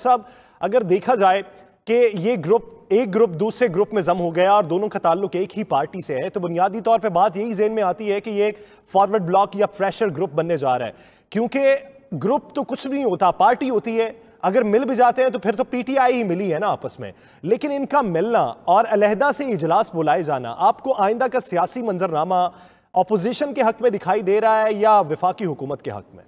साहब अगर देखा जाए कि ये एक ग्रुप दूसरे ग्रुप में जम हो गया और दोनों का ताल्लुक एक ही पार्टी से है, तो बुनियादी तौर पे बात यही ज़हन में आती है कि ये एक फॉरवर्ड ब्लॉक या प्रेशर ग्रुप बनने जा रहा है, क्योंकि ग्रुप तो कुछ नहीं होता, पार्टी होती है। अगर मिल भी जाते हैं तो फिर तो पीटीआई ही मिली है ना आपस में, लेकिन इनका मिलना और अलहदा से इजलास बुलाए जाना, आपको आइंदा का सियासी मंजरनामा अपोजिशन के हक में दिखाई दे रहा है या वफाकी हुकूमत के हक में?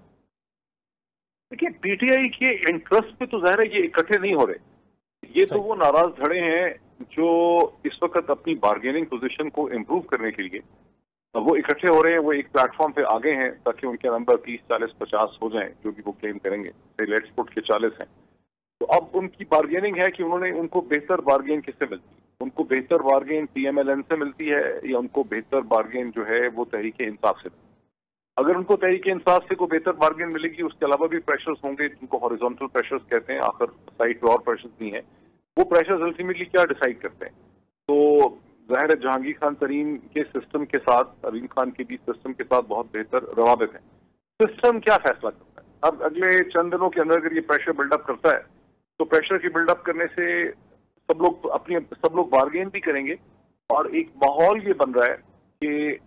देखिए, पीटीआई के इंटरेस्ट पे तो ज़ाहिर है ये इकट्ठे नहीं हो रहे, ये तो वो नाराज धड़े हैं जो इस वक्त अपनी बार्गेनिंग पोजीशन को इम्प्रूव करने के लिए वो इकट्ठे हो रहे हैं। वो एक प्लेटफॉर्म पे आगे हैं ताकि उनके नंबर 30, 40, 50 हो जाएं, जो भी वो क्लेम करेंगे। लेट्स पुट के 40 हैं, तो अब उनकी बार्गेनिंग है कि उनको बेहतर बार्गेन किससे मिलती है। उनको बेहतर बार्गेन पीएमएलएन से मिलती है या उनको बेहतर बार्गेन जो है वो तहरीके इंसाफ से। अगर उनको तहरीके इंसाफ से कोई बेहतर बार्गेन मिलेगी, उसके अलावा भी प्रेशर्स होंगे जिनको हॉरिजॉन्टल प्रेशर्स कहते हैं, आखिर साइड पे और प्रेशर्स नहीं है, वो प्रेशर्स अल्टीमेटली क्या डिसाइड करते हैं। तो ज़ाहिर है जहांगीर खान तरीन के सिस्टम के साथ अलीम खान के भी सिस्टम के साथ बहुत बेहतर रवाबित है। सिस्टम क्या फैसला करता है, अब अगले चंद दिनों के अंदर अगर ये प्रेशर बिल्डअप करता है तो प्रेशर की बिल्डअप करने से सब लोग बार्गेन भी करेंगे और एक माहौल ये बन रहा है कि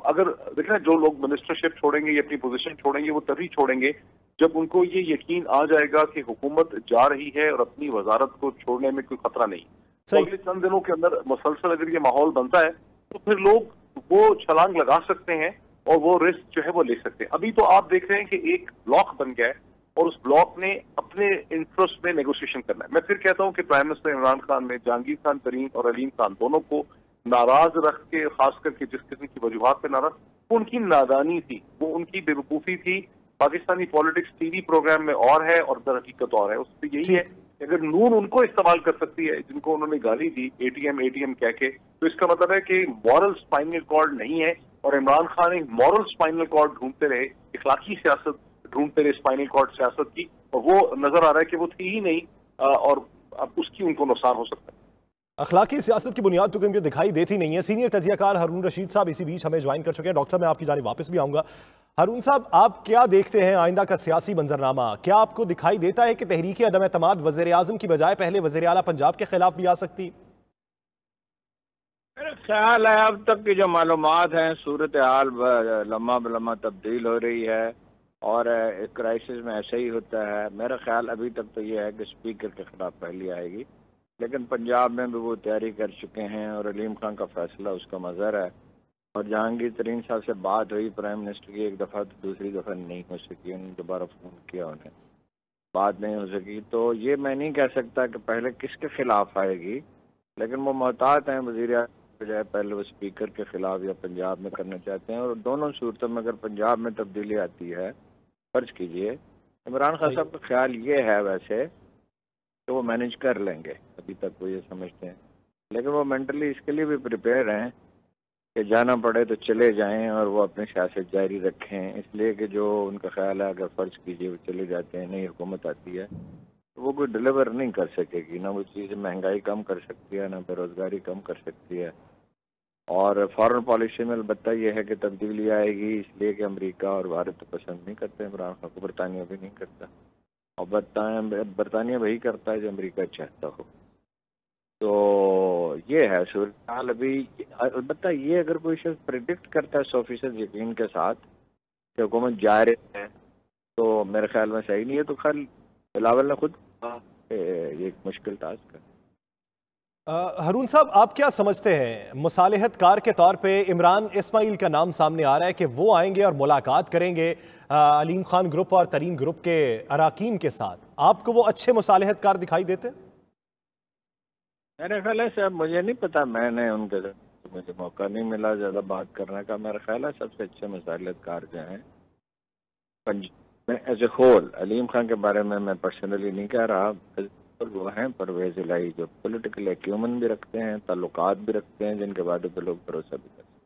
अगर देखें जो लोग मिनिस्टरशिप छोड़ेंगे या अपनी पोजीशन छोड़ेंगे वो तभी छोड़ेंगे जब उनको ये यकीन आ जाएगा कि हुकूमत जा रही है और अपनी वजारत को छोड़ने में कोई खतरा नहीं। तो अगले चंद दिनों के अंदर मुसलसल अगर ये माहौल बनता है तो फिर लोग वो छलांग लगा सकते हैं और वो रिस्क जो है वो ले सकते हैं। अभी तो आप देख रहे हैं कि एक ब्लॉक बन गया है और उस ब्लॉक ने अपने इंटरेस्ट में नेगोशिएशन करना है। मैं फिर कहता हूं कि प्राइम मिनिस्टर इमरान खान ने जहांगीर खान तरीन और अलीम खान दोनों को नाराज रख के, खास करके जिस किस्म की वजूहात पे नाराज, वो उनकी नादानी थी, वो उनकी बेवकूफ़ी थी। पाकिस्तानी पॉलिटिक्स टीवी प्रोग्राम में और है और दर हकीकत और है। उससे यही है कि अगर नून उनको इस्तेमाल कर सकती है जिनको उन्होंने गाली दी एटीएम कह के, तो इसका मतलब है कि मॉरल स्पाइनल कॉर्ड नहीं है और इमरान खान एक मॉरल स्पाइनल कॉर्ड ढूंढते रहे, इखलाकी सियासत ढूंढते रहे स्पाइनल कॉर्ड सियासत की, और वो नजर आ रहा है कि वो थी ही नहीं और अब उसकी उनको नुकसान हो सकता है। अखलाकी सियासत की बुनियाद तो क्योंकि दिखाई देती नहीं है। सीनियर तजियाकार हारून रशीद साहब इसी बीच हमें ज्वाइन कर चुके हैं। डॉक्टर साहब मैं आपकी जानिब वापस भी आऊँगा। हारून साहब, आप क्या देखते हैं आइंदा का सियासी मंजरनामा? क्या आपको दिखाई देता है कि तहरीक अदम एतमाद वज़ीर आज़म की बजाय पहले वज़ीर आला पंजाब के खिलाफ भी आ सकती? मेरा ख्याल है अब तक की जो मालूमात हैं, सूरत हाल लम्हा बलम्हा तब्दील हो रही है और इस क्राइसिस में ऐसा ही होता है। मेरा ख्याल अभी तक तो ये है कि स्पीकर के खिलाफ पहली आएगी, लेकिन पंजाब में भी वो तैयारी कर चुके हैं और अलीम खान का फैसला उसका मज़र है। और जहांगीर तरीन साहब से बात हुई प्राइम मिनिस्टर की एक दफ़ा, तो दूसरी दफ़ा नहीं हो सकी, उन्होंने दोबारा फ़ोन किया, उन्हें बात नहीं हो सकी। तो ये मैं नहीं कह सकता कि पहले किसके खिलाफ आएगी, लेकिन वो मोहतात हैं वज़ीर आज़म के बजाय पहले वो स्पीकर के खिलाफ या पंजाब में करना चाहते हैं। और दोनों सूरतों में अगर पंजाब में तब्दीली आती है, फर्ज कीजिए इमरान खान साहब का ख्याल ये है वैसे तो वो मैनेज कर लेंगे, अभी तक वो ये समझते हैं, लेकिन वो मेंटली इसके लिए भी प्रिपेयर हैं कि जाना पड़े तो चले जाएं और वो अपनी सियासत जारी रखें। इसलिए कि जो उनका ख्याल है अगर फ़र्ज कीजिए वो चले जाते हैं, नई हुकूमत आती है तो वो कोई डिलीवर नहीं कर सकेगी, ना वो चीज़ महंगाई कम कर सकती है, ना बेरोज़गारी कम कर सकती है। और फॉरेन पॉलिसी में अलबत्ता ये है कि तब्दीली आएगी, इसलिए कि अमेरिका और भारत तो पसंद नहीं करते इमरान खान को, बरतानिया भी नहीं करता, और बरतानिया वही करता है जो अमेरिका चाहता हो। तो ये है सूरत हाल अभी। अलबत्ता ये अगर कोई शख्स प्रिडिक्ट करता है 100% यकीन के साथ कि हुकूमत जा रही है तो मेरे ख्याल में सही नहीं है। तो खैर बिलावल ने खुद कहा ये एक मुश्किल टास्क है। हारून साहब, आप क्या समझते हैं, मुसालिहतकार के तौर पे इमरान इस्माइल का नाम सामने आ रहा है कि वो आएंगे और मुलाकात करेंगे अलीम खान ग्रुप और तरीन ग्रुप के अराकीन के साथ, आपको वो अच्छे मुसालिहतकार दिखाई देते? मेरे ख्याल है मुझे नहीं पता, मैंने उनके साथ मुझे मौका नहीं मिला ज़्यादा बात करने का। मेरा ख्याल है सबसे अच्छे मुसालिहतकार जो हैं पंजाब में as a whole, Aleem Khan के बारे में मैं पर्सनली नहीं कह रहा, वो हैं परवेज़ इलाही जो पॉलिटिकल एक्यूमन भी रखते हैं, ताल्लुकात भी रखते हैं, जिनके बातों पे लोग भरोसा भी करते हैं।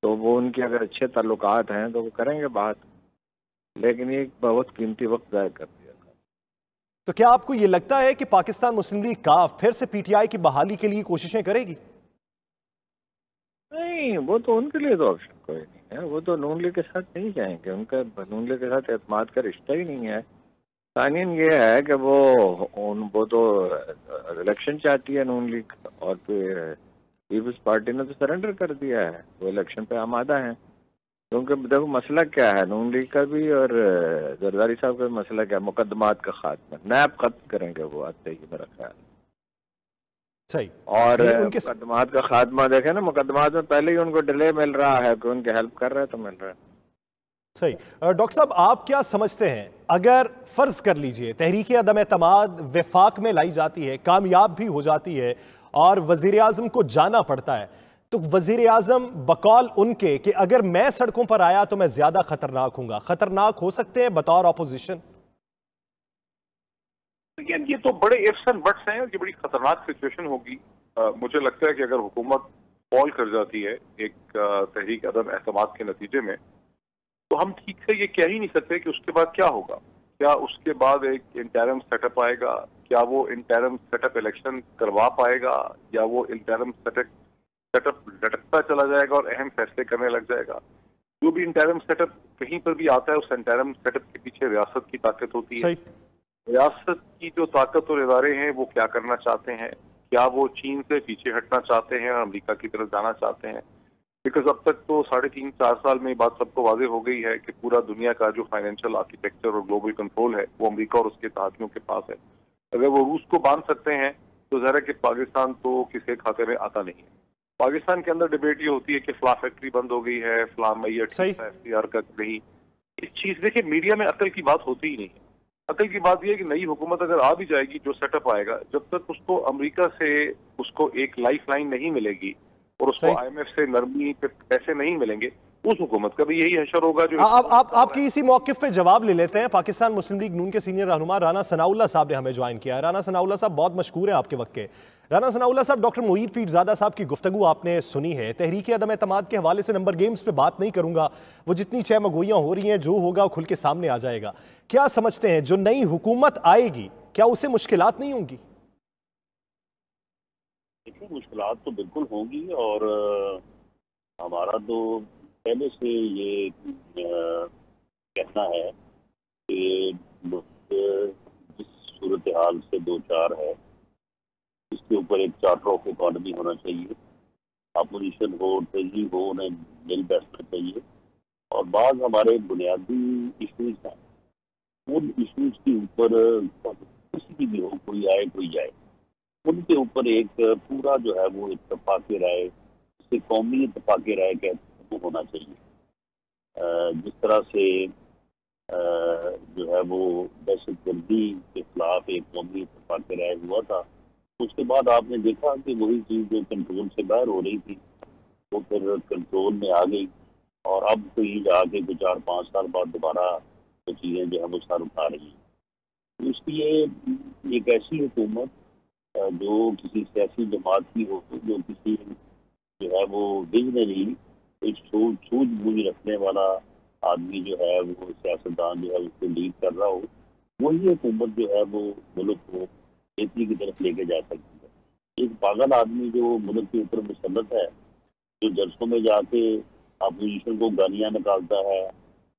तो वो उनके अगर अच्छे ताल्लुकात हैं तो वो करेंगे बात, लेकिन ये बहुत कीमती वक्त ज़ाया कर दिया। तो क्या आपको ये लगता है कि पाकिस्तान मुस्लिम लीग काफ फिर से पीटीआई की बहाली के लिए कोशिशें करेगी? नहीं, वो तो उनके लिए तो ऑप्शन कोई नहीं है, वो तो नून लीग के साथ नहीं जाएंगे, उनका नून लीग के साथ एतमाद का रिश्ता ही नहीं है। तानीन ये है कि वो तो इलेक्शन चाहती है नून लीग, और फिर पीपल्स पार्टी ने तो सरेंडर कर दिया है, वो इलेक्शन पे आमादा है। क्योंकि देखो मसला क्या है नून लीग का भी और जरदारी साहब का भी मसला क्या है, मुकदमात का खात्मा, नैब खत्म करेंगे वो आते ही मेरा ख्याल। सही। और उनके मुकदमात का खात्मा देखे ना, मुकदमात में पहले ही उनको डिले मिल रहा है कि उनकी हेल्प कर रहे हैं तो मिल रहा है। सही। डॉक्टर साहब, आप क्या समझते हैं, अगर फर्ज कर लीजिए तहरीक अदम एतमाद वफाक में लाई जाती है, कामयाब भी हो जाती है और वजीर आजम को जाना पड़ता है, तो वजीर आजम बकौल उनके कि अगर मैं सड़कों पर आया तो मैं ज्यादा खतरनाक हूंगा, खतरनाक हो सकते हैं बतौर ऑपोजिशन? ये तो बड़े इफ्स एंड बट्स हैं, ये बड़ी खतरनाक सिचुएशन होगी। मुझे लगता है कि अगर हुकूमत फॉल कर जाती है एक तहरीक अदम एतमाद के नतीजे में, तो हम ठीक से ये कह ही नहीं सकते कि उसके बाद क्या होगा। क्या उसके बाद एक इंटरिम सेटअप आएगा, क्या वो इंटरिम सेटअप इलेक्शन करवा पाएगा, या वो इंटरिम सेटअप लटकता चला जाएगा और अहम फैसले करने लग जाएगा। जो भी इंटरिम सेटअप कहीं पर भी आता है, उस इंटरिम सेटअप के पीछे रियासत की ताकत होती है। रियासत की जो ताकत और इदारे हैं वो क्या करना चाहते हैं, क्या वो चीन से पीछे हटना चाहते हैं और अमेरिका की तरफ जाना चाहते हैं। बिकॉज अब तक तो 3.5-4 साल में बात सबको वाज़ेह हो गई है कि पूरा दुनिया का जो फाइनेंशियल आर्किटेक्चर और ग्लोबल कंट्रोल है वो अमेरिका और उसके साथियों के पास है। अगर वो रूस को बांध सकते हैं तो ज़रा कि पाकिस्तान तो किसी खाते में आता नहीं है। पाकिस्तान के अंदर डिबेट ये होती है कि फला फैक्ट्री बंद हो गई है, फला मैयत FCR का नहीं। इस चीज देखिए, मीडिया में अकल की बात होती ही नहीं है। अकल की बात यह है कि नई हुकूमत अगर आ भी जाएगी, जो सेटअप आएगा, जब तक उसको अमेरिका से उसको एक लाइफ लाइन नहीं मिलेगी और उसको IMF से नरमी पे पैसे नहीं मिलेंगे, उस हुकूमत का भी यही हशर होगा। जो आपकी इसी मौक़िफ़ पे जवाब ले लेते हैं। पाकिस्तान मुस्लिम लीग नून के सीनियर रहनुमा राना सनाउल्लाह साहब ने हमें ज्वाइन किया है। राना सनाउल्लाह साहब बहुत मशहूर हैं आपके वक्त के। राना सनाउल्लाह साहब, डॉक्टर मोईद पीरज़ादा साहब की गुफ्तगू आपने सुनी है। तहरीक अदम एतमाद के हवाले से नंबर गेम्स पे बात नहीं करूंगा, वो जितनी छह मगोइयाँ हो रही हैं, जो होगा वो खुल के सामने आ जाएगा। क्या समझते हैं जो नई हुकूमत आएगी, क्या उसे मुश्किलात नहीं होंगी? देखिए, मुश्किलात तो बिल्कुल होंगी, और हमारा तो पहले से ये कहना है कि जिस सूरत हाल से दो चार है, इसके ऊपर एक चार्टर ऑफ इकॉनमी होना चाहिए। अपोजिशन हो, ट्रेजरी हो, उन्हें मिल बैठना चाहिए। और बाद हमारे बुनियादी इशूज हैं, उन इशूज के ऊपर किसी की भी हो, कोई आए कोई जाए, उनके ऊपर एक पूरा जो है वो इत्तेफाक राय, जिसे कौमी इत्तेफाक राय कहते होना चाहिए। जिस तरह से जो है वो दहशतगर्दी के खिलाफ एक कौमी इत्तेफाक राय हुआ था, उसके बाद आपने देखा कि वही चीज़ जो कंट्रोल से बाहर हो रही थी वो फिर कंट्रोल में आ गई, और अब तो ये जाके 4-5 साल बाद दोबारा वो चीज़ें जो है वो सर उठा रही हैं। इसलिए एक ऐसी हुकूमत जो किसी सियासी जमात की हो, जो किसी जो है वो विजनरी, एक सूझबूझ रखने वाला आदमी जो है वो सियासतदान जो है उसको लीड कर रहा हो, वही हुकूमत जो है वो मुल्क को बेहतरी की तरफ लेके जा सकती है। एक पागल आदमी जो मुल्क के ऊपर मुसल्लत है, जो जलसों में जाके अपोजिशन को गालियाँ निकालता है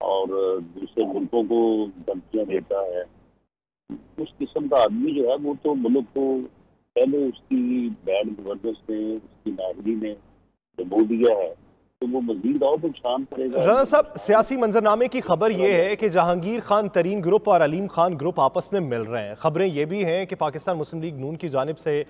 और दूसरे मुल्कों को धमकियाँ देता है, उस किस्म का आदमी जो है वो तो मुल्क को पहले उसकी बैड गवर्नेंस में, उसकी नाहरी में डबो दिया है, तो वो मजीद और नुकसान करेगा। राना साहब, सियासी मंजरनामे की खबर यह है कि जहांगीर खान तरीन ग्रुप और अलीम खान ग्रुप आपस में मिल रहे हैं। खबरें ये भी हैं कि पाकिस्तान मुस्लिम लीग नून की जानिब से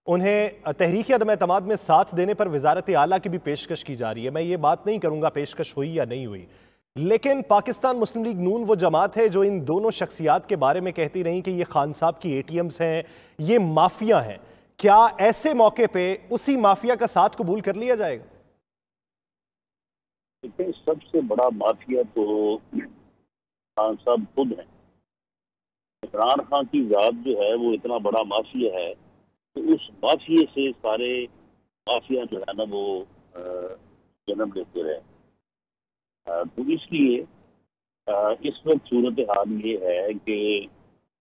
उन्हें तहरीक अदम एतमाद में साथ देने पर वजारत आला की भी पेशकश की जा रही है। मैं ये बात नहीं करूंगा पेशकश हुई या नहीं हुई, लेकिन पाकिस्तान मुस्लिम लीग नून वो जमात है जो इन दोनों शख्सियात के बारे में कहती रही कि ये खान साहब की ATMs हैं, ये माफिया हैं। क्या ऐसे मौके पे उसी माफिया का साथ कबूल कर लिया जाएगा? सबसे बड़ा माफिया तो खान साहब खुद हैं। इमरान खान की जात जो है वो इतना बड़ा माफिया है, तो उस माफिया से सारे माफिया जो है ना वो जन्म लेते रहे। तो इसलिए इस वक्त सूरत हाल ये है कि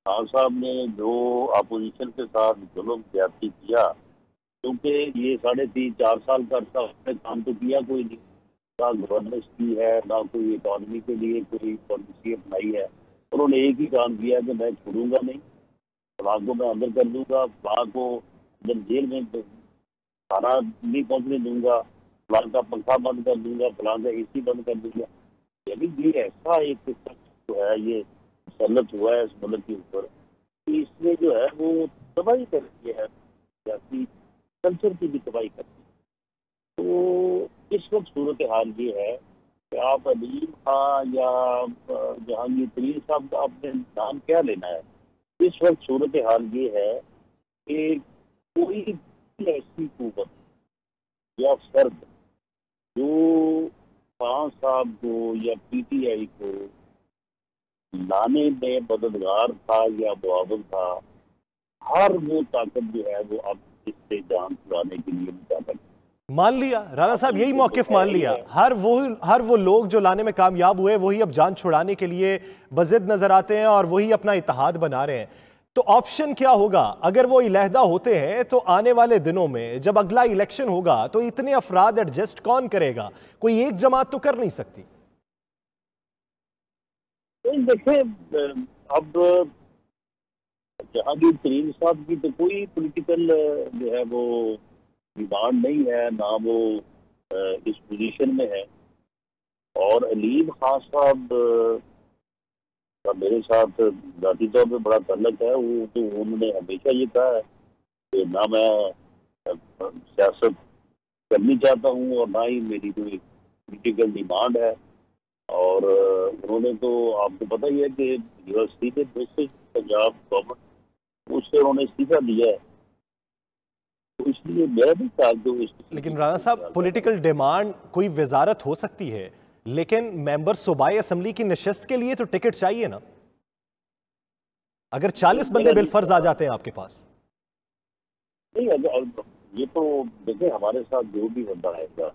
खान साहब ने जो अपोजिशन के साथ जुल्म ज्यादती किया, क्योंकि ये 3.5-4 साल का अर्सा उसने काम तो किया कोई नहीं, ना गवर्नेंस की है, ना कोई इकॉनमी के लिए कोई पॉलिसी अपनाई है, انہوں نے ایک ہی کام کیا کہ میں چھوڑوں گا نہیں، فلاں کو میں اندر کر دوں گا، فلاں کو اندر جیل میں کھانا نہیں پہنچنے دوں گا، فلاں کا پنکھا بند کر دوں گا، فلاں کا اے سی بند کر دوں گا. یعنی یہ ایسا ایک شخص جو ہے یہ مسلط ہوا ہے اس ملک کے اوپر کہ اس نے جو ہے وہ تباہی کر دی ہے، سیاسی کلچر کی بھی تباہی کر دی. تو اس وقت صورتحال یہ ہے کہ آپ علیم خان یا جہانگیر ترین صاحب کا اپنے نام کیا لینا ہے. اس وقت صورتحال یہ ہے کہ کوئی ایسی قوت یا فرد جو خان صاحب کو یا پی ٹی آئی کو لانے میں مددگار تھا یا معاون تھا، ہر وہ طاقت جو ہے وہ اب اس سے جان چھڑانے کے لیے مطابق مان لیا رانا صاحب، یہی موقف مان لیا. ہر وہ لوگ جو لانے میں کامیاب ہوئے وہی اب جان چھڑانے کے لیے بضد نظر آتے ہیں اور وہی اپنا اتحاد بنا رہے ہیں. تو آپشن کیا ہوگا اگر وہ علیحدہ ہوتے ہیں؟ تو آنے والے دنوں میں جب اگلا الیکشن ہوگا تو اتنے افراد ایڈجسٹ کون کرے گا؟ کوئی ایک جماعت تو کر نہیں سکتی. دیکھیں اب جہانگیر ترین صاحب کی تو کوئی پولیٹیکل جو ہے وہ ڈیمانڈ نہیں ہے، نہ وہ اس پوزیشن میں ہے. اور علیم خان صاحب کا میرے ساتھ ذاتی طور پہ بڑا تعلق ہے. وہ تو انہوں نے ہمیشہ یہ کہا ہے کہ نہ میں سیاست کرنی چاہتا ہوں اور نہ ہی میری کوئی پولیٹیکل ڈیمانڈ ہے. اور انہوں نے تو آپ کو پتہ ہی ہے کہ یونیورسٹی کے دوسرے پنجاب گورنمنٹ اس سے انہوں نے استعفیٰ دیا ہے. تو اس لیے میرا بھی خیال تو لیکن رانا صاحب پولیٹیکل ڈیمانڈ کوئی وزارت ہو سکتی ہے، لیکن ممبر صوبائی اسمبلی کی نشست کے لیے تو ٹکٹ چاہیے نا. اگر 40 بندے بالفرض آ جاتے ہیں آپ کے پاس. نہیں، یہ تو دیکھیں ہمارے ساتھ جو بھی ہوتا ہے گا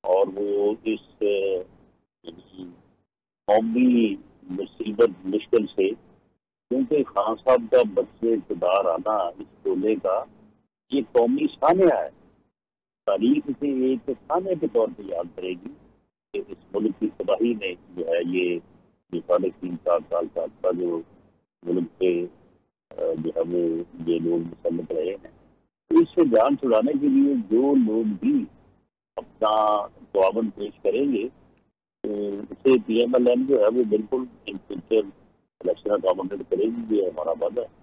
اور وہ اس قومی مصیبت مشکل سے، کیونکہ خان صاحب کا بچے اقتدار آنا اس ٹولے کا یہ قومی سانحہ ہے. تاریخ سے ایک سانحے کے طور پہ یاد کرے گی کہ اس ملک کی تباہی میں جو ہے یہ 3.5-4 سال کا جو ملک پہ جو ہے وہ یہ لوگ مسلط رہے ہیں. اس سے جان چھڑانے کے لیے جو لوگ بھی اپنا تعاون پیش کریں گے اسے پی ایم ایل این جو ہے وہ بالکل ان فیوچر الیکشن اکاموڈیٹ کرے گی. یہ ہمارا وعدہ ہے.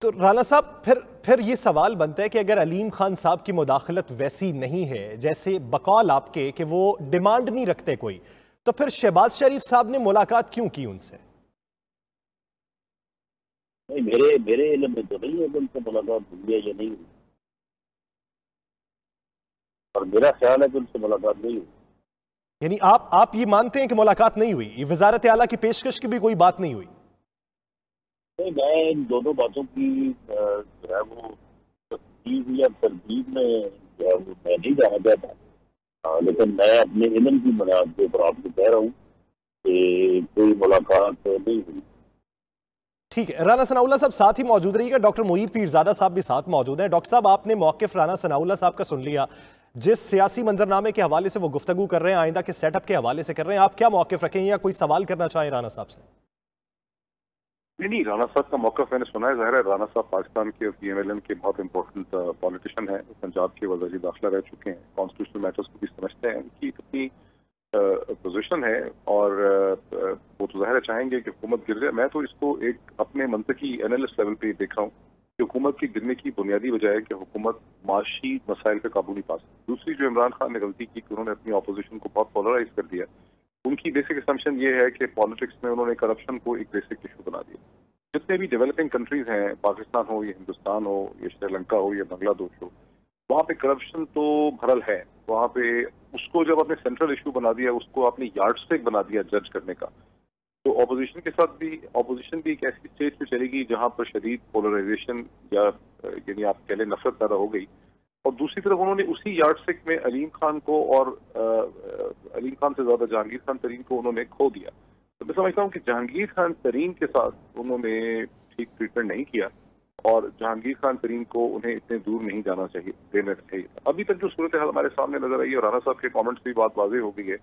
تو رانا صاحب پھر یہ سوال بنتا ہے کہ اگر علیم خان صاحب کی مداخلت ویسی نہیں ہے جیسے بقول آپ کے کہ وہ ڈیمانڈ نہیں رکھتے کوئی، تو پھر شہباز شریف صاحب نے ملاقات کیوں کی ان سے؟ نہیں، میرے علم میں تو نہیں ہے کہ ان سے ملاقات ہوئی ہے یا نہیں ہوئی، اور میرا خیال ہے کہ ان سے ملاقات نہیں ہوئی. یعنی آپ یہ مانتے ہیں کہ ملاقات نہیں ہوئی، یہ وزارت اعلیٰ کی پیشکش کی بھی کوئی بات نہیں ہوئی؟ نہیں، میں ان دونوں باتوں کی جو ہے وہ تفصیل یا ترتیب میں جو ہے وہ میں نہیں جانا چاہتا، لیکن میں اپنے علم کی بنیاد کے اوپر آپ کو کہہ رہا ہوں کہ کوئی ملاقات نہیں ہوئی. ٹھیک ہے. رانا ثناء اللہ صاحب ساتھ ہی موجود رہیے گا. ڈاکٹر معید پیرزادہ صاحب بھی ساتھ موجود ہیں. ڈاکٹر صاحب آپ نے موقف رانا ثناء اللہ صاحب کا سن لیا، جس سیاسی منظرنامے کے حوالے سے وہ گفتگو کر رہے ہیں، آئندہ کے سیٹ اپ کے حوالے سے کر رہے ہیں، آپ کیا موقف رکھیں یا کوئی سوال کرنا چاہیں رانا صاحب سے؟ نہیں، رانا صاحب کا موقف میں نے سنا ہے. ظاہر ہے رانا صاحب پاکستان کے پی ایم ایل این کے بہت امپورٹنٹ پالیٹیشین ہیں، پنجاب کے وزیر داخلہ رہ چکے ہیں، کانسٹیٹیوشنل میٹرز کو بھی سمجھتے ہیں. ان کی اپنی پوزیشن ہے اور وہ تو ظاہر چاہیں گے کہ حکومت گر جائے. میں تو اس کو ایک اپنے منطقی اینالسٹ لیول پہ دیکھ رہا ہوں کہ حکومت کی گرنے کی بنیادی وجہ ہے کہ حکومت معاشی مسائل پہ قابو نہیں پا سکتی. دوسری جو عمران خان نے غلطی کی کہ انہوں نے اپنی اپوزیشن کو بہت پولرائز کر دیا. ان کی بیسک اسمپشن یہ ہے کہ پالیٹکس میں انہوں نے کرپشن کو ایک بیسک ایشو بنا دیا. جتنے بھی ڈیولپنگ کنٹریز ہیں، پاکستان ہو یا ہندوستان ہو یا سری لنکا ہو یا بنگلہ دیش ہو، وہاں پہ کرپشن تو بھرل ہے. وہاں پہ اس کو جب آپ نے سینٹرل ایشو بنا دیا، اس کو آپ نے یارڈ اسٹک بنا دیا جج کرنے کا، تو اپوزیشن کے ساتھ بھی اپوزیشن بھی ایک ایسی اسٹیج پہ چلے گی جہاں پر شدید پولرائزیشن یا یعنی آپ کہہ لیں نفرت پیدا ہو گئی. اور دوسری طرف انہوں نے اسی یارڈ اسٹک میں علیم خان کو اور علیم خان سے زیادہ جہانگیر خان ترین کو انہوں نے کھو دیا. تو میں سمجھتا ہوں کہ جہانگیر خان ترین کے ساتھ انہوں نے ٹھیک ٹریٹمنٹ نہیں کیا اور جہانگیر خان ترین کو انہیں اتنے دور نہیں جانا چاہیے، دینا چاہیے. ابھی تک جو صورتحال ہمارے سامنے نظر آئی ہے اور رانا صاحب کے کامنٹ سے بھی بات واضح ہو گئی ہے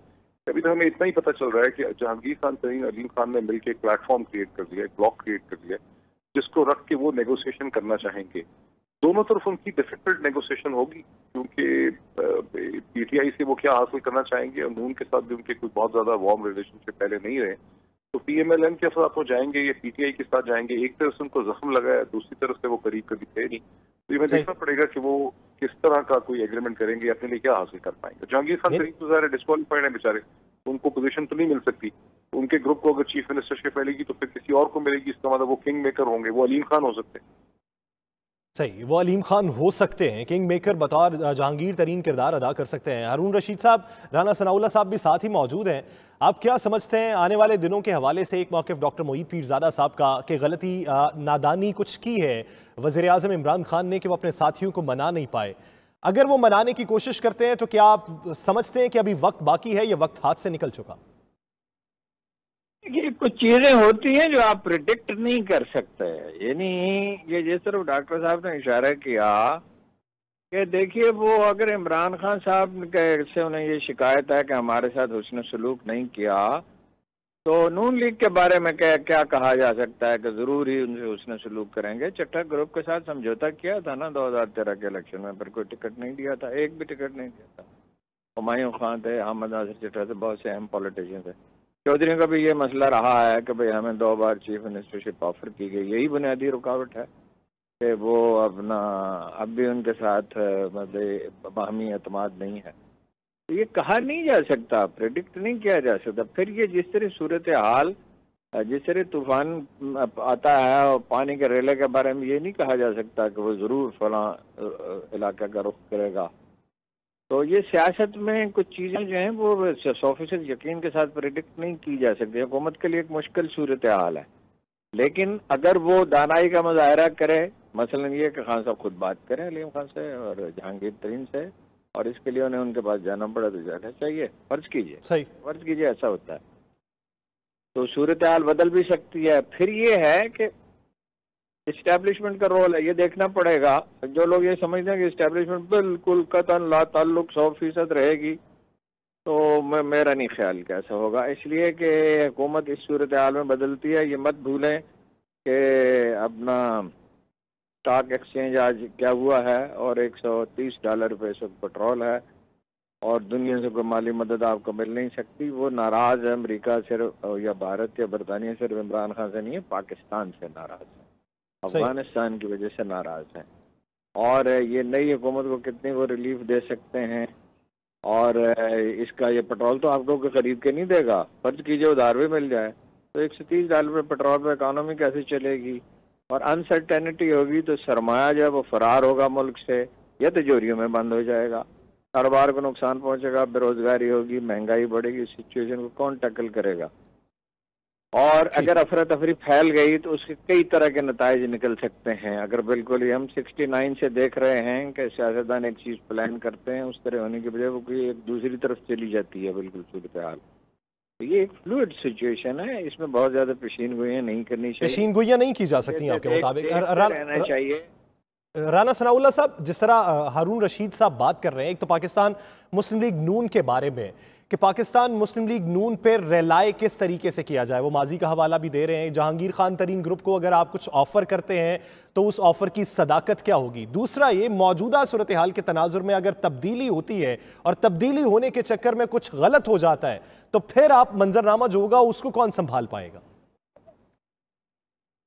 अभी तो हमें इतना ही पता चल रहा है कि जहांगीर खान तरीन अलीम खान ने मिलकर एक प्लेटफॉर्म क्रिएट कर दिया, एक ब्लॉक क्रिएट कर दिया, जिसको रख के वो नेगोशिएशन करना चाहेंगे। दोनों तरफ उनकी डिफिकल्ट नेगोशिएशन होगी, क्योंकि पीटीआई से वो क्या हासिल करना चाहेंगे, और नून के साथ भी उनके कोई बहुत ज्यादा वार्म रिलेशनशिप पहले नहीं रहे, तो पीएमएलएन के साथ वो जाएंगे या पीटीआई के साथ जाएंगे। एक तरफ से उनको जख्म लगा है, दूसरी तरफ से वो करीब कभी थे नहीं, तो ये देखना पड़ेगा कि वो किस तरह का कोई एग्रीमेंट करेंगे, अपने लिए क्या हासिल कर पाएंगे। जहांगीर खान तरीन तो ज़ाहिर डिस्क्वालीफाइड है बेचारे, उनको पोजीशन तो नहीं मिल सकती। उनके ग्रुप को अगर चीफ मिनिस्टरशिप मिलेगी तो फिर किसी और को मिलेगी, इसका मतलब वो किंग मेकर होंगे, वो अलीम खान हो सकते हैं। सही, वो अलीम खान हो सकते हैं, किंग मेकर बतौर जहांगीर तरीन किरदार अदा कर सकते हैं। हारून रशीद साहब, राना सनाउल्लाह साहब भी साथ ही मौजूद हैं। आप क्या समझते हैं आने वाले दिनों के हवाले से एक मौक़िफ़ डॉक्टर मोईद पीरज़ादा साहब का कि गलती नादानी कुछ की है वज़ीर आज़म इमरान खान ने कि वो अपने साथियों को मना नहीं पाए? अगर वो मनाने की कोशिश करते हैं तो क्या आप समझते हैं कि अभी वक्त बाकी है या वक्त हाथ से निकल चुका? ये कुछ चीजें होती हैं जो आप प्रिडिक्ट नहीं कर सकते। यानी ये जिस तरह डॉक्टर साहब ने इशारा किया कि देखिए, वो अगर इमरान खान साहब से उन्हें ये शिकायत है कि हमारे साथ उसने सलूक नहीं किया, तो नून लीग के बारे में क्या कहा जा सकता है कि जरूर ही उनसे उसने सलूक करेंगे। चट्टा ग्रुप के साथ समझौता किया था ना 2013 के इलेक्शन में, पर कोई टिकट नहीं दिया था, एक भी टिकट नहीं दिया था। हुमायूं खान थे, अहमद नासिर चट्टा थे, बहुत से अहम पॉलिटिशियन थे। चौधरी का भी ये मसला रहा है कि भाई हमें 2 बार चीफ मिनिस्टरशिप ऑफर की गई, यही बुनियादी रुकावट है कि वो अपना अब भी उनके साथ मतलब बाहमी एतमाद नहीं है। तो ये कहा नहीं जा सकता, प्रेडिक्ट नहीं किया जा सकता। फिर ये जिस तरह सूरत हाल, जिस तरह तूफान आता है और पानी के रेले के बारे में ये नहीं कहा जा सकता कि वो ज़रूर फलां इलाका का रुख करेगा। तो ये सियासत में कुछ चीज़ें जो हैं वो 100% यकीन के साथ प्रेडिक्ट नहीं की जा सकती। हुकूमत के लिए एक मुश्किल सूरत हाल है, लेकिन अगर वो दानाई का मुजाहरा करे, मसलन ये कि खान साहब खुद बात करें अलीम खान से और जहांगीर तरीन से, और इसके लिए उन्हें उनके पास जाना पड़ा तो जाना चाहिए। फर्ज कीजिए ऐसा होता है तो सूरत हाल बदल भी सकती है। फिर ये है कि इस्टेब्लिशमेंट का रोल है, ये देखना पड़ेगा। जो लोग ये समझते हैं कि इस्टेब्लिशमेंट बिल्कुल कतन ला ताल्लुक 100% रहेगी, तो मेरा नहीं ख्याल कि ऐसा होगा। इसलिए कि हुकूमत इस सूरत हाल में बदलती है। ये मत भूलें कि अपना स्टॉक एक्सचेंज आज क्या हुआ है, और $130 पे इस वक्त पेट्रोल है, और दुनिया से कोई माली मदद आपको मिल नहीं सकती। वो नाराज़ है अमेरिका सिर्फ या भारत या बरतानिया सिर्फ इमरान खान से नहीं है, पाकिस्तान से नाराज़ है, अफगानिस्तान की वजह से नाराज़ हैं। और ये नई हुकूमत को कितनी वो रिलीफ दे सकते हैं, और इसका ये पेट्रोल तो आपको खरीद के नहीं देगा। फर्ज कीजिए उधार भी मिल जाए तो $130 पे पेट्रोल पे इकानमी कैसे चलेगी? और अनसर्टेनिटी होगी तो सरमाया जो है वो फरार होगा मुल्क से, या तिजोरियों में बंद हो जाएगा, कारोबार को नुकसान पहुंचेगा, बेरोजगारी होगी, महंगाई बढ़ेगी। सिचुएशन को कौन टैकल करेगा? और अगर अफरा तफरी फैल गई तो उसके कई तरह के नताइज निकल सकते हैं। अगर बिल्कुल हम 69 से देख रहे हैं कि सियासतदान एक चीज़ प्लान करते हैं, उस तरह होने के बजाय वो कोई एक दूसरी तरफ चली जाती है बिल्कुल सूरत हाल। तो ये एक फ्लूइड सिचुएशन है, इसमें बहुत ज़्यादा पेशीनगोइयाँ नहीं करनी चाहिए, पेशीनगोइयाँ नहीं की जा सकती आपके मुताबिक। रहना चाहिए। राना सनाउल्लाह साहब, जिस तरह हारून रशीद साहब बात कर रहे हैं, एक तो पाकिस्तान मुस्लिम लीग नून के बारे में कि पाकिस्तान मुस्लिम लीग नून पर रिलाय किस तरीके से किया जाए, वो माजी का हवाला भी दे रहे हैं। जहांगीर खान तरीन ग्रुप को अगर आप कुछ ऑफर करते हैं तो उस ऑफर की सदाकत क्या होगी? दूसरा, ये मौजूदा सूरत हाल के तनाजुर में अगर तब्दीली होती है और तब्दीली होने के चक्कर में कुछ गलत हो जाता है तो फिर आप मंजरनामा जो होगा उसको कौन संभाल पाएगा?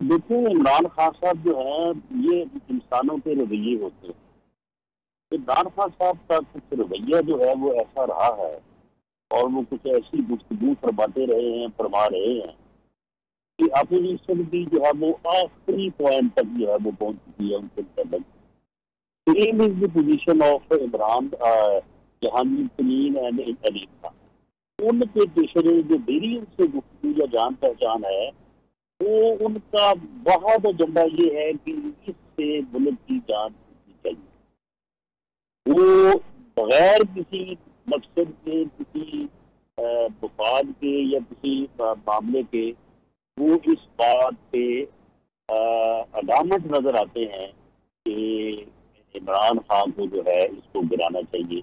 देखिए, इमरान खान साहब जो है ये इंसानों के रवैये होते हैं। इमरान खान साहब का कुछ रवैया जो है वो ऐसा रहा है, और वो कुछ ऐसी गुफ्तगू फरमा रहे हैं कि अपोजिशन भी जो है वो आखिरी पॉइंट तक जो है वो पहुंच चुकी है उनके तक। Same is the position of Imran, Jahangir तरीन एंड अलीम खान। उनके पेशे जो मेरी उनसे गुफ्तगू या जान पहचान है, वो उनका बहुत एजेंडा ये है कि इससे मुल्क की जान चाहिए। वो बगैर किसी मकसद के, किसी मुफाद के या किसी मामले के, वो इस बात पे अदामत नजर आते हैं कि इमरान खान को जो है इसको गिराना चाहिए।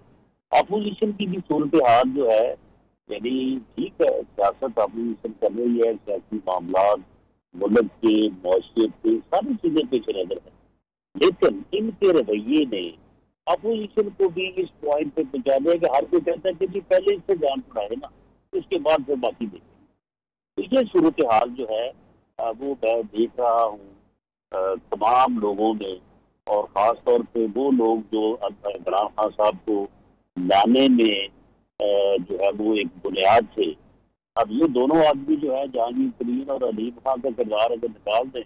अपोजिशन की भी सूरत हाल जो है یعنی ٹھیک ہے سیاست اپنی کر رہی ہے، سیاسی معاملات ملک کے معاشیت کے ساری چیزیں پیش نظر ہیں، لیکن ان کے رویے نے اپوزیشن کو بھی اس پوائنٹ پہ پہنچا دیا کہ ہر کوئی کہتا ہے کہ جی پہلے اس سے جان پڑائے نا، اس کے بعد پھر باقی دیکھیں گے۔ تو یہ صورتحال جو ہے وہ میں دیکھ رہا ہوں تمام لوگوں نے، اور خاص طور پہ وہ لوگ جو عمران خان صاحب کو لانے میں جو ہے وہ ایک بنیاد تھے۔ اب یہ دونوں آدمی جو ہے جہانگیر ترین اور علیم خان کا کردار اگر نکال دیں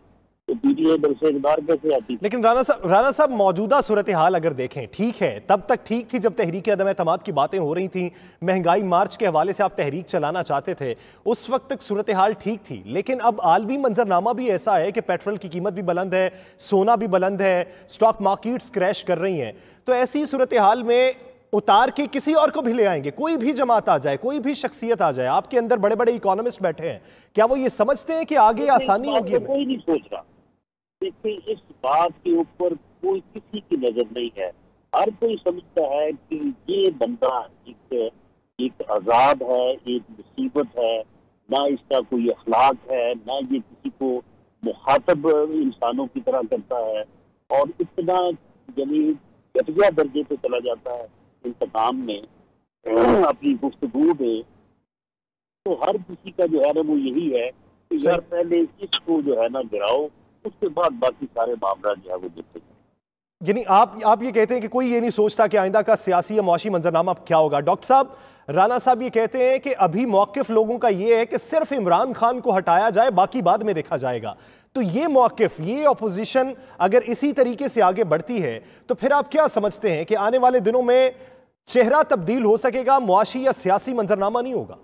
تو پی ٹی آئی درس اقتدار کیسے آتی؟ لیکن رانا صاحب موجودہ صورتحال اگر دیکھیں، ٹھیک ہے تب تک ٹھیک تھی جب تحریک عدم اعتماد کی باتیں ہو رہی تھیں، مہنگائی مارچ کے حوالے سے آپ تحریک چلانا چاہتے تھے، اس وقت تک صورتحال ٹھیک تھی، لیکن اب عالمی منظرنامہ بھی ایسا ہے کہ پیٹرول کی قیمت بھی بلند ہے، سونا بھی بلند ہے، سٹاک مارکیٹس کریش کر رہی ہیں، تو ایسی صورتحال میں اتار کے کسی اور کو بھی لے آئیں گے، کوئی بھی جماعت آ جائے، کوئی بھی شخصیت آ جائے، آپ کے اندر بڑے بڑے اکانومسٹ بیٹھے ہیں، کیا وہ یہ سمجھتے ہیں کہ آگے آسانی ہوگی؟ کوئی نہیں سوچ رہا، دیکھیں اس بات کے اوپر کوئی کسی کی نظر نہیں ہے، ہر کوئی سمجھتا ہے کہ یہ بندہ ایک عذاب ہے، ایک مصیبت ہے، نہ اس کا کوئی اخلاق ہے، نہ یہ کسی کو مخاطب انسانوں کی طرح کرتا ہے، اور اتنا یعنی گھٹیا درجے پہ چلا جاتا ہے انتقام میں اپنی گفتگو میں، تو ہر کسی کا جو ہے نا وہ یہی ہے کہ یار پہلے اس کو جو ہے نا گراؤ، اس کے بعد باقی سارے معاملات جو ہے وہ دیکھتے ہیں۔ یعنی آپ یہ کہتے ہیں کہ کوئی یہ نہیں سوچتا کہ آئندہ کا سیاسی یا معاشی منظرنامہ کیا ہوگا۔ ڈاکٹر صاحب، رانا صاحب یہ کہتے ہیں کہ ابھی موقف لوگوں کا یہ ہے کہ صرف عمران خان کو ہٹایا جائے، باقی بعد میں دیکھا جائے گا۔ تو یہ موقف، یہ اپوزیشن اگر اسی طریقے سے آگے بڑھتی ہے تو پھر آپ کیا سمجھتے ہیں کہ آنے والے دنوں میں چہرہ تبدیل ہو سکے گا، معاشی یا سیاسی منظرنامہ نہیں ہوگا؟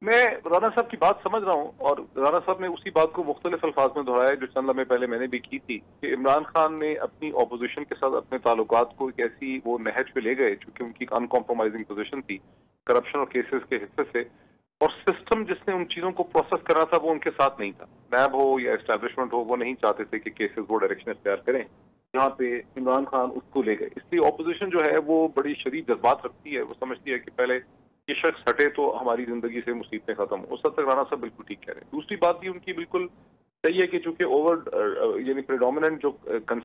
میں رانا صاحب کی بات سمجھ رہا ہوں، اور رانا صاحب نے اسی بات کو مختلف الفاظ میں دہرایا جو چند لمحے پہلے میں نے بھی کی تھی کہ عمران خان نے اپنی اپوزیشن کے ساتھ اپنے تعلقات کو ایک ایسی وہ نہج پہ لے گئے چونکہ ان کی ان کمپرومائزنگ پوزیشن تھی کرپشن اور کیسز کے حصے سے، اور سسٹم جس نے ان چیزوں کو پروسیس کرنا تھا وہ ان کے ساتھ نہیں تھا۔ نیب ہو یا اسٹیبلشمنٹ ہو، وہ نہیں چاہتے تھے کہ کیسز وہ ڈائریکشن اختیار کریں جہاں پہ عمران خان اس کو لے گئے۔ اس لیے اپوزیشن جو ہے وہ بڑی شدید جذبات رکھتی ہے، وہ سمجھتی ہے کہ پہلے یہ شخص ہٹے تو ہماری زندگی سے مصیبتیں ختم ہوں۔ اس حد تک رانا صاحب بالکل ٹھیک کہہ رہے ہیں۔ دوسری بات بھی ان کی بالکل صحیح ہے کہ چونکہ یعنی پریڈومیننٹ جو